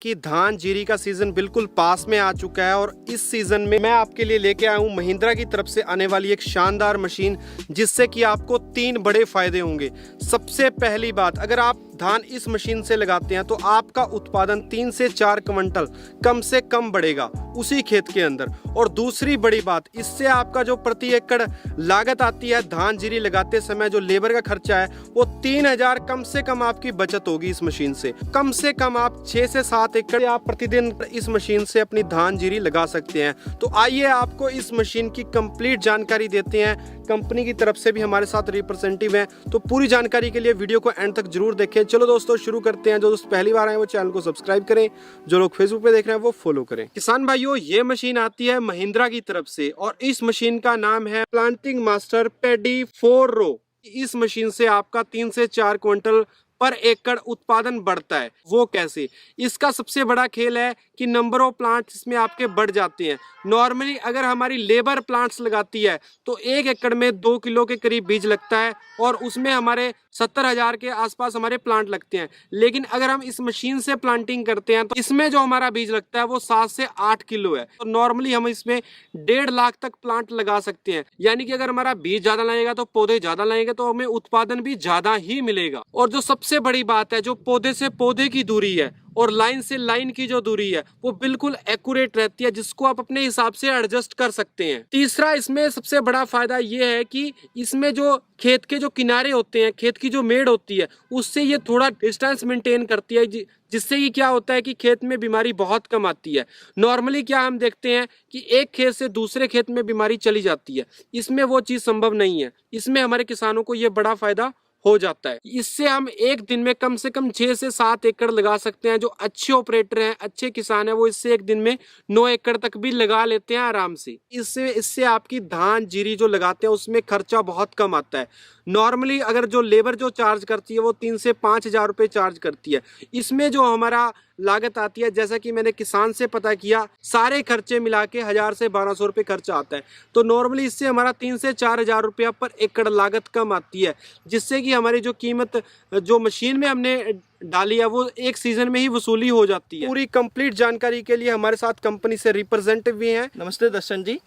कि धान जीरी का सीजन बिल्कुल पास में आ चुका है और इस सीजन में मैं आपके लिए लेके आया हूँ महिंद्रा की तरफ से आने वाली एक शानदार मशीन, जिससे कि आपको 3 बड़े फायदे होंगे। सबसे पहली बात, अगर आप धान इस मशीन से लगाते हैं तो आपका उत्पादन 3 से 4 क्विंटल कम से कम बढ़ेगा उसी खेत के अंदर। और दूसरी बड़ी बात, इससे आपका जो प्रति एकड़ लागत आती है धान जीरी लगाते समय, जो लेबर का खर्चा है वो 3000 कम से कम आपकी बचत होगी इस मशीन से। कम कम आप 6 से 7 एकड़ आप प्रतिदिन इस मशीन से अपनी धान जीरी लगा सकते हैं। तो आइए आपको इस मशीन की कंप्लीट जानकारी देते हैं। कंपनी की तरफ से भी हमारे साथ रिप्रेजेंटेटिव हैं, तो पूरी जानकारी के लिए वीडियो को एंड तक जरूर देखें। चलो दोस्तों शुरू करते हैं। जो दोस्त पहली बार आए वो चैनल को सब्सक्राइब करें, जो लोग फेसबुक पे देख रहे हैं वो फॉलो करें। किसान भाइयों, ये मशीन आती है महिंद्रा की तरफ से और इस मशीन का नाम है प्लांटिंग मास्टर पैडी 4 रो। इस मशीन से आपका 3 से 4 क्विंटल पर एकड़ उत्पादन बढ़ता है। वो कैसे? इसका सबसे बड़ा खेल है कि नंबर ऑफ प्लांट्स इसमें आपके बढ़ जाते हैं। नॉर्मली अगर हमारी लेबर प्लांट्स लगाती है तो 1 एकड़ में 2 किलो के करीब बीज लगता है और उसमें हमारे 70,000 के आसपास हमारे प्लांट लगते हैं। लेकिन अगर हम इस मशीन से प्लांटिंग करते हैं तो इसमें जो हमारा बीज लगता है वो 7 से 8 किलो है। तो नॉर्मली हम इसमें 1.5 लाख तक प्लांट लगा सकते हैं। यानी कि अगर हमारा बीज ज्यादा लगेगा तो पौधे ज्यादा लगेंगे, तो हमें उत्पादन भी ज्यादा ही मिलेगा। और जो सबसे बड़ी बात है, जो पौधे से पौधे की दूरी है और लाइन से लाइन की जो दूरी है वो बिल्कुल एक्यूरेट रहती है, जिसको आप अपने हिसाब से एडजस्ट कर सकते हैं। तीसरा, इसमें सबसे बड़ा फायदा ये है कि इसमें जो खेत के जो किनारे होते हैं, खेत की जो मेड़ होती है, उससे ये थोड़ा डिस्टेंस मेंटेन करती है, जिससे कि क्या होता है कि खेत में बीमारी बहुत कम आती है। नॉर्मली क्या हम देखते हैं कि एक खेत से दूसरे खेत में बीमारी चली जाती है, इसमें वो चीज़ संभव नहीं है। इसमें हमारे किसानों को ये बड़ा फायदा हो जाता है। इससे हम एक दिन में कम से कम 6 से 7 एकड़ लगा सकते हैं। जो अच्छे ऑपरेटर हैं, अच्छे किसान हैं, वो इससे एक दिन में 9 एकड़ तक भी लगा लेते हैं आराम से। इससे आपकी धान जीरी जो लगाते हैं उसमें खर्चा बहुत कम आता है। नॉर्मली अगर जो लेबर जो चार्ज करती है वो 3 से 5,000 रुपये चार्ज करती है। इसमें जो हमारा लागत आती है, जैसा कि मैंने किसान से पता किया, सारे खर्चे मिला के 1000 से 1200 रुपये खर्चा आता है। तो नॉर्मली इससे हमारा 3 से 4,000 रुपया पर एकड़ लागत कम आती है, जिससे कि हमारी जो कीमत जो मशीन में हमने डाली है वो एक सीजन में ही वसूली हो जाती है। पूरी कंप्लीट जानकारी के लिए हमारे साथ कंपनी से रिप्रेजेंटेटिव भी हैं। नमस्ते दर्शन जी,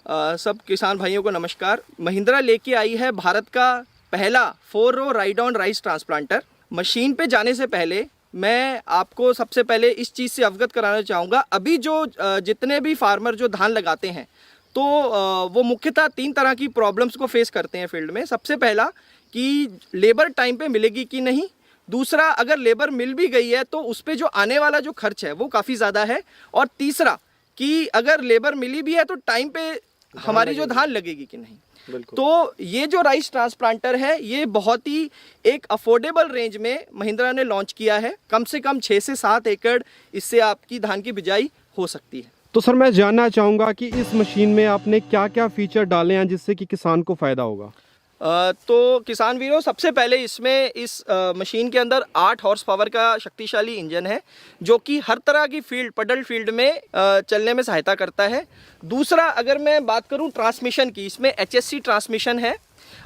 सब किसान भाइयों को नमस्कार। महिंद्रा लेके आई है भारत का पहला 4 row ride on rice transplanter. Machine पे जाने से पहले मैं आपको सबसे पहले इस चीज़ से अवगत कराना चाहूँगा। अभी जो जितने भी फार्मर जो धान लगाते हैं तो वो मुख्यतः 3 तरह की प्रॉब्लम्स को फेस करते हैं फील्ड में। सबसे पहला कि लेबर टाइम पे मिलेगी कि नहीं। दूसरा, अगर लेबर मिल भी गई है तो उस पर जो आने वाला जो खर्च है वो काफ़ी ज़्यादा है। और तीसरा कि अगर लेबर मिली भी है तो टाइम पे हमारी जो धान लगेगी कि नहीं। तो ये जो राइस ट्रांसप्लांटर है ये बहुत ही एक अफोर्डेबल रेंज में महिंद्रा ने लॉन्च किया है। कम से कम 6 से 7 एकड़ इससे आपकी धान की बिजाई हो सकती है। तो सर, मैं जानना चाहूँगा कि इस मशीन में आपने क्या क्या फीचर डाले हैं जिससे कि किसान को फ़ायदा होगा। तो किसान वीरों, सबसे पहले इसमें इस मशीन के अंदर 8 हॉर्स पावर का शक्तिशाली इंजन है, जो कि हर तरह की पडल फील्ड में चलने में सहायता करता है। दूसरा, अगर मैं बात करूं ट्रांसमिशन की, इसमें HSC ट्रांसमिशन है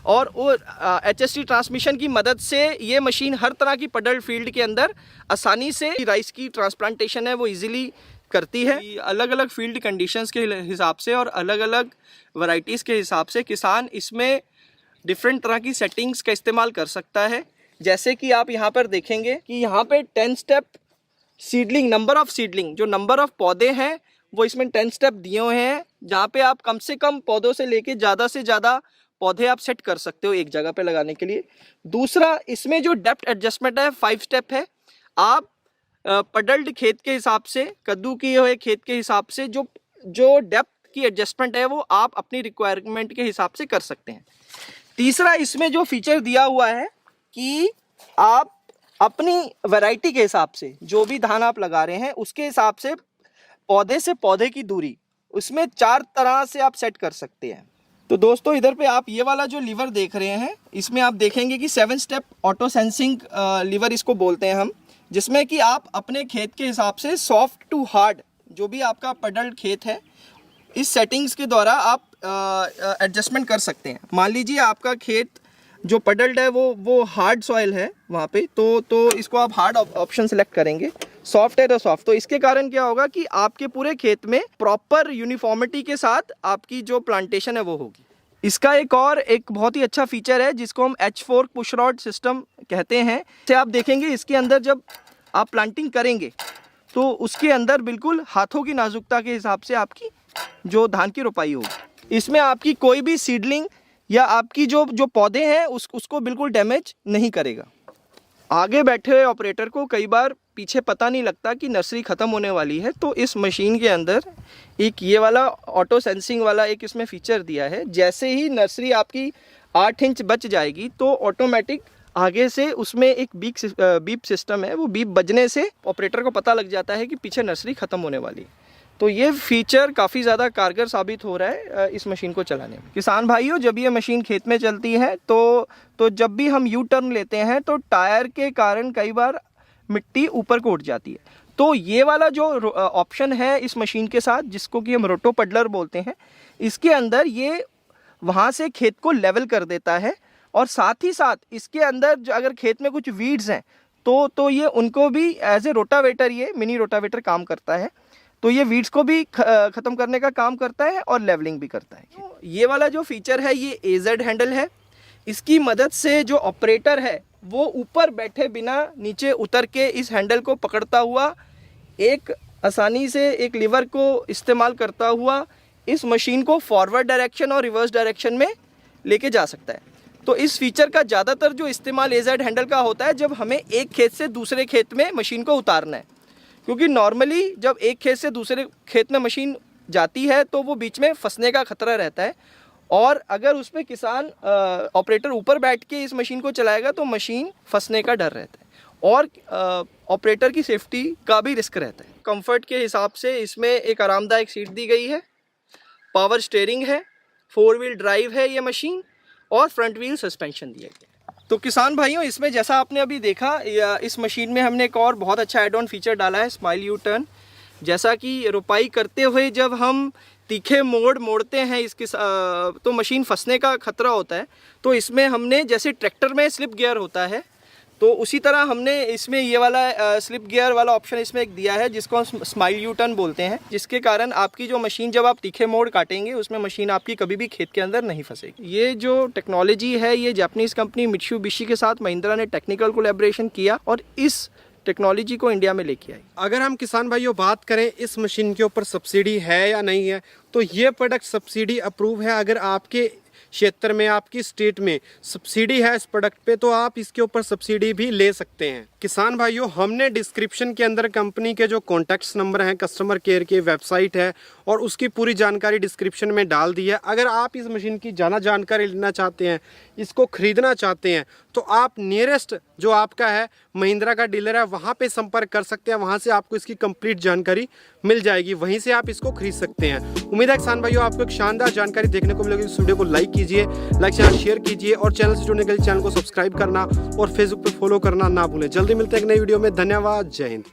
और वो HSC ट्रांसमिशन की मदद से ये मशीन हर तरह की पडल फील्ड के अंदर आसानी से राइस की ट्रांसप्लांटेशन है वो ईजिली करती है। अलग अलग फील्ड कंडीशंस के हिसाब से और अलग अलग वैरायटीज़ के हिसाब से किसान इसमें डिफरेंट तरह की सेटिंग्स का इस्तेमाल कर सकता है। जैसे कि आप यहाँ पर देखेंगे कि यहाँ पे 10 step seedling, number of seedling, जो नंबर ऑफ पौधे हैं वो इसमें 10 स्टेप दिए हुए हैं, जहाँ पे आप कम से कम पौधों से लेके ज़्यादा से ज़्यादा पौधे आप सेट कर सकते हो एक जगह पे लगाने के लिए। दूसरा, इसमें जो डेप्थ एडजस्टमेंट है 5 स्टेप है। आप पडल्ड खेत के हिसाब से, कद्दू किए हुए खेत के हिसाब से जो डेप्थ की एडजस्टमेंट है वो आप अपनी रिक्वायरमेंट के हिसाब से कर सकते हैं। तीसरा, इसमें जो फीचर दिया हुआ है कि आप अपनी वैरायटी के हिसाब से, जो भी धान आप लगा रहे हैं उसके हिसाब से पौधे से पौधे की दूरी उसमें 4 तरह से आप सेट कर सकते हैं। तो दोस्तों, इधर पे आप ये वाला जो लीवर देख रहे हैं, इसमें आप देखेंगे कि 7 स्टेप ऑटो सेंसिंग लीवर इसको बोलते हैं हम, जिसमें कि आप अपने खेत के हिसाब से सॉफ्ट टू हार्ड, जो भी आपका पडल्ड खेत है, इस सेटिंग्स के द्वारा आप एडजस्टमेंट कर सकते हैं। मान लीजिए आपका खेत जो पडल्ड है वो हार्ड सॉइल है वहाँ पे, तो इसको आप हार्ड ऑप्शन सेलेक्ट करेंगे। सॉफ्ट है तो सॉफ्ट। तो इसके कारण क्या होगा कि आपके पूरे खेत में प्रॉपर यूनिफॉर्मिटी के साथ आपकी जो प्लांटेशन है वो होगी। इसका एक बहुत ही अच्छा फीचर है जिसको हम H4 पुश रॉड सिस्टम कहते हैं। से आप देखेंगे इसके अंदर जब आप प्लांटिंग करेंगे तो उसके अंदर बिल्कुल हाथों की नाजुकता के हिसाब से आपकी जो धान की रोपाई होगी। इसमें आपकी कोई भी सीडलिंग या आपकी जो पौधे हैं उसको बिल्कुल डैमेज नहीं करेगा। आगे बैठे हुए ऑपरेटर को कई बार पीछे पता नहीं लगता कि नर्सरी ख़त्म होने वाली है, तो इस मशीन के अंदर एक ये वाला ऑटो सेंसिंग वाला एक इसमें फीचर दिया है। जैसे ही नर्सरी आपकी 8 इंच बच जाएगी तो ऑटोमेटिक आगे से उसमें एक बीप सिस्टम है, वो बीप बजने से ऑपरेटर को पता लग जाता है कि पीछे नर्सरी ख़त्म होने वाली है। तो ये फीचर काफ़ी ज़्यादा कारगर साबित हो रहा है इस मशीन को चलाने में। किसान भाइयों, जब ये मशीन खेत में चलती है तो जब भी हम यू टर्न लेते हैं तो टायर के कारण कई बार मिट्टी ऊपर को उठ जाती है। तो ये वाला जो ऑप्शन है इस मशीन के साथ, जिसको कि हम रोटो पडलर बोलते हैं, इसके अंदर ये वहाँ से खेत को लेवल कर देता है। और साथ ही साथ इसके अंदर अगर खेत में कुछ वीड्स हैं तो ये उनको भी एज ए रोटावेटर, ये मिनी रोटावेटर काम करता है। तो ये वीड्स को भी ख़त्म करने का काम करता है और लेवलिंग भी करता है। तो ये वाला जो फीचर है ये AZ हैंडल है। इसकी मदद से जो ऑपरेटर है वो ऊपर बैठे बिना नीचे उतर के इस हैंडल को पकड़ता हुआ एक आसानी से एक लीवर को इस्तेमाल करता हुआ इस मशीन को फॉरवर्ड डायरेक्शन और रिवर्स डायरेक्शन में लेके जा सकता है। तो इस फीचर का ज़्यादातर जो इस्तेमाल AZ हैंडल का होता है जब हमें एक खेत से दूसरे खेत में मशीन को उतारना है, क्योंकि नॉर्मली जब एक खेत से दूसरे खेत में मशीन जाती है तो वो बीच में फंसने का खतरा रहता है। और अगर उसमें किसान ऑपरेटर ऊपर बैठ के इस मशीन को चलाएगा तो मशीन फंसने का डर रहता है और ऑपरेटर की सेफ्टी का भी रिस्क रहता है। कंफर्ट के हिसाब से इसमें एक आरामदायक सीट दी गई है, पावर स्टीयरिंग है, 4 व्हील ड्राइव है ये मशीन, और फ्रंट व्हील सस्पेंशन दिया गया है। तो किसान भाइयों, इसमें जैसा आपने अभी देखा, इस मशीन में हमने एक और बहुत अच्छा एड ऑन फीचर डाला है, स्माइल यू टर्न। जैसा कि रोपाई करते हुए जब हम तीखे मोड़ते हैं इसके तो मशीन फंसने का खतरा होता है। तो इसमें हमने, जैसे ट्रैक्टर में स्लिप गियर होता है, तो उसी तरह हमने इसमें ये वाला स्लिप गियर वाला ऑप्शन इसमें एक दिया है जिसको हम स्माइल यू टर्न बोलते हैं, जिसके कारण आपकी जो मशीन जब आप तीखे मोड़ काटेंगे उसमें मशीन आपकी कभी भी खेत के अंदर नहीं फंसेगी। ये जो टेक्नोलॉजी है ये जापानीज़ कंपनी मित्सुबिशी के साथ महिंद्रा ने टेक्निकल कोलैबोरेशन किया और इस टेक्नोलॉजी को इंडिया में लेके आई। अगर हम किसान भाइयों बात करें इस मशीन के ऊपर सब्सिडी है या नहीं है, तो ये प्रोडक्ट सब्सिडी अप्रूव है। अगर आपके क्षेत्र में, आपकी स्टेट में सब्सिडी है इस प्रोडक्ट पे तो आप इसके ऊपर सब्सिडी भी ले सकते हैं। किसान भाइयों, हमने डिस्क्रिप्शन के अंदर कंपनी के जो कॉन्टैक्ट्स नंबर हैं, कस्टमर केयर की वेबसाइट है और उसकी पूरी जानकारी डिस्क्रिप्शन में डाल दी है। अगर आप इस मशीन की ज़्यादा जानकारी लेना चाहते हैं, इसको ख़रीदना चाहते हैं, तो आप नियरेस्ट जो आपका है महिंद्रा का डीलर है वहाँ पे संपर्क कर सकते हैं। वहाँ से आपको इसकी कंप्लीट जानकारी मिल जाएगी, वहीं से आप इसको खरीद सकते हैं। उम्मीद है किसान भाइयों आपको एक शानदार जानकारी देखने को मिलेगी। इस वीडियो को लाइक कीजिए, लाइक शेयर कीजिए और चैनल से जुड़ने के लिए चैनल को सब्सक्राइब करना और फेसबुक पर फॉलो करना ना भूलें। जल्दी मिलते हैं एक नई वीडियो में। धन्यवाद, जय हिंद।